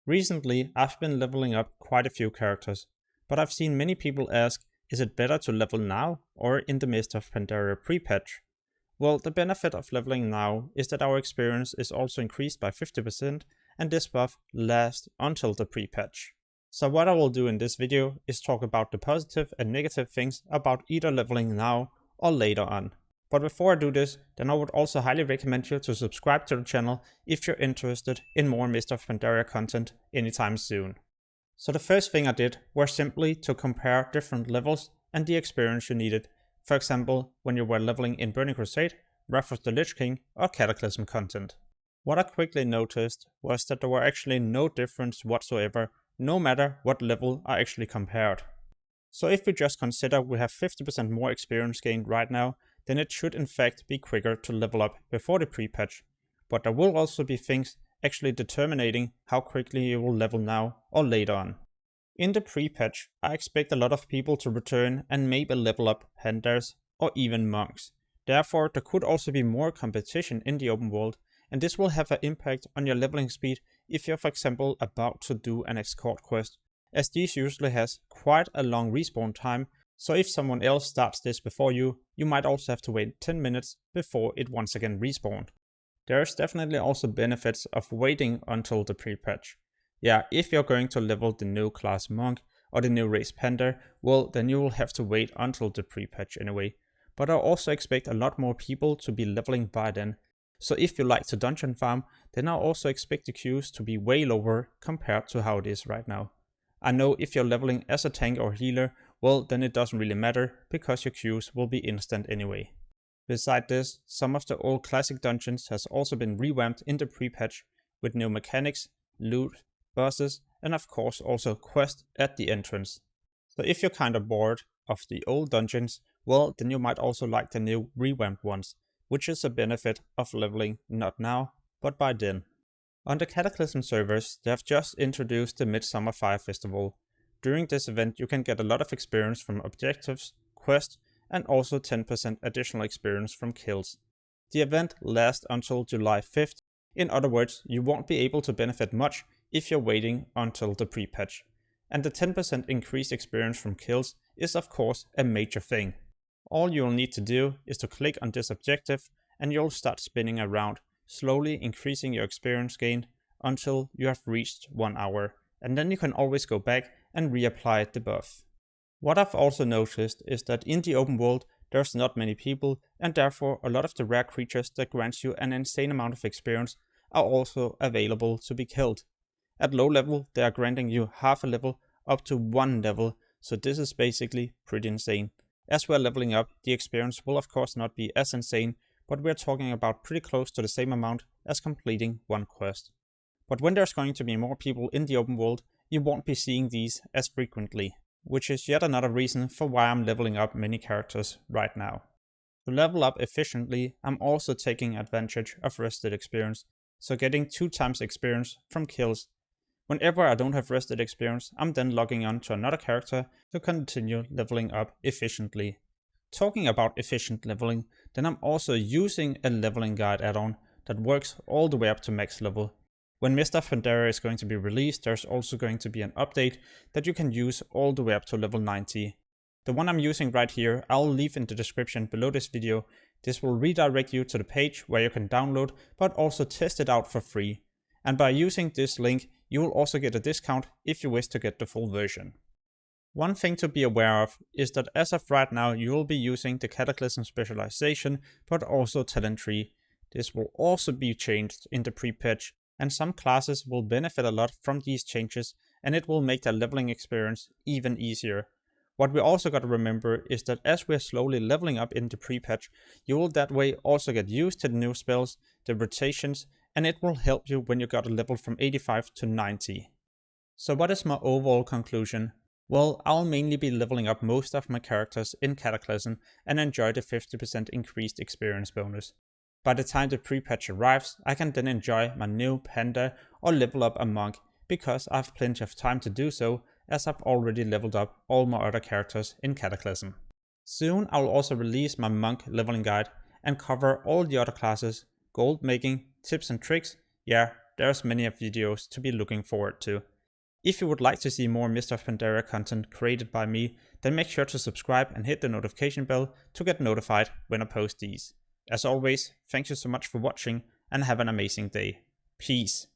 Recently, I've been leveling up quite a few characters, but I've seen many people ask, is it better to level now or in the midst of Pandaria pre-patch? Well, the benefit of leveling now is that our experience is also increased by 50% and this buff lasts until the pre-patch. So what I will do in this video is talk about the positive and negative things about either leveling now or later on. But before I do this, then I would also highly recommend you to subscribe to the channel if you're interested in more Mist of Pandaria content anytime soon. So the first thing I did was simply to compare different levels and the experience you needed. For example, when you were leveling in Burning Crusade, Wrath of the Lich King or Cataclysm content. What I quickly noticed was that there were actually no difference whatsoever, no matter what level I actually compared. So if we just consider we have 50% more experience gained right now, then it should in fact be quicker to level up before the pre-patch. But there will also be things actually determining how quickly you will level now or later on. In the pre-patch, I expect a lot of people to return and maybe level up pandas or even monks. Therefore, there could also be more competition in the open world, and this will have an impact on your leveling speed if you're for example about to do an escort quest, as this usually has quite a long respawn time, so if someone else starts this before you, you might also have to wait 10 minutes before it once again respawned. There is definitely also benefits of waiting until the pre-patch. Yeah, if you're going to level the new class monk or the new race panda, well then you will have to wait until the pre-patch anyway. But I also expect a lot more people to be leveling by then. So if you like to dungeon farm, then I also expect the queues to be way lower compared to how it is right now. I know if you're leveling as a tank or healer, well then it doesn't really matter because your queues will be instant anyway. Besides this, some of the old classic dungeons has also been revamped in the pre-patch with new mechanics, loot, bosses, and of course also quests at the entrance. So if you're kinda bored of the old dungeons, well then you might also like the new revamped ones, which is a benefit of leveling not now, but by then. On the Cataclysm servers, they have just introduced the Midsummer Fire Festival. During this event you can get a lot of experience from objectives, quests, and also 10% additional experience from kills. The event lasts until July 5th, in other words, you won't be able to benefit much if you're waiting until the pre-patch. And the 10% increased experience from kills is of course a major thing. All you'll need to do is to click on this objective and you'll start spinning around, slowly increasing your experience gain until you have reached 1 hour, and then you can always go back and reapply the buff. What I've also noticed is that in the open world there's not many people, and therefore a lot of the rare creatures that grants you an insane amount of experience are also available to be killed. At low level they are granting you half a level up to 1 level, so this is basically pretty insane. As we're leveling up, the experience will of course not be as insane, but we're talking about pretty close to the same amount as completing one quest. But when there's going to be more people in the open world, you won't be seeing these as frequently, which is yet another reason for why I'm leveling up many characters right now. To level up efficiently, I'm also taking advantage of rested experience, so getting 2 times experience from kills. Whenever I don't have rested experience, I'm then logging on to another character to continue leveling up efficiently. Talking about efficient leveling, then I'm also using a leveling guide add-on that works all the way up to max level. When Mist of Pandaria is going to be released, there's also going to be an update that you can use all the way up to level 90. The one I'm using right here, I'll leave in the description below this video. This will redirect you to the page where you can download, but also test it out for free. And by using this link, you will also get a discount if you wish to get the full version. One thing to be aware of is that as of right now you will be using the Cataclysm specialization, but also talent tree. This will also be changed in the pre-patch, and some classes will benefit a lot from these changes, and it will make their leveling experience even easier. What we also got to remember is that as we're slowly leveling up in the pre-patch, you will that way also get used to the new spells, the rotations, and it will help you when you got a level from 85 to 90. So what is my overall conclusion? Well, I'll mainly be leveling up most of my characters in Cataclysm and enjoy the 50% increased experience bonus. By the time the pre-patch arrives, I can then enjoy my new panda or level up a monk, because I have plenty of time to do so, as I've already leveled up all my other characters in Cataclysm. Soon I will also release my monk leveling guide and cover all the other classes, gold making, tips and tricks, yeah, there's many videos to be looking forward to. If you would like to see more Mists of Pandaria content created by me, then make sure to subscribe and hit the notification bell to get notified when I post these. As always, thank you so much for watching and have an amazing day. Peace.